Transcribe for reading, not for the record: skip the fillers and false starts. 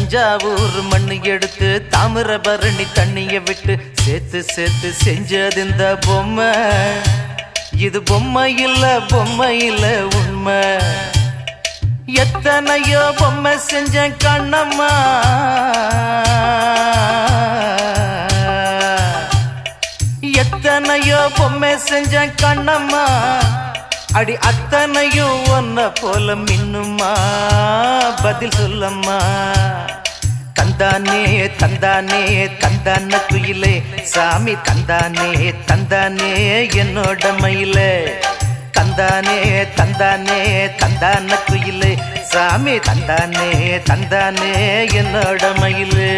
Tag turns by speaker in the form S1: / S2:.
S1: தஞ்சாவூர் மண்ணு எடுத்து தாமிரபரணி தண்ணிய விட்டு சேர்த்து சேர்த்து செஞ்சது இந்த பொம்மை. இது பொம்மை இல்ல உண்மை. எத்தனையோ பொம்மை செஞ்ச கண்ணம்மா, எத்தனையோ பொம்மை செஞ்ச கண்ணம்மா. அடி அத்தனையும் ஒன்ன போல மின்னுமா, பதில் சொல்லம்மா. தந்தானே தந்தானே தந்தான குயிலே சாமி, தந்தானே தந்தானே என்னோட மயிலே. தந்தானே தந்தானே தந்தான குயிலே சாமி, தந்தானே தந்தானே என்னோட மயிலே.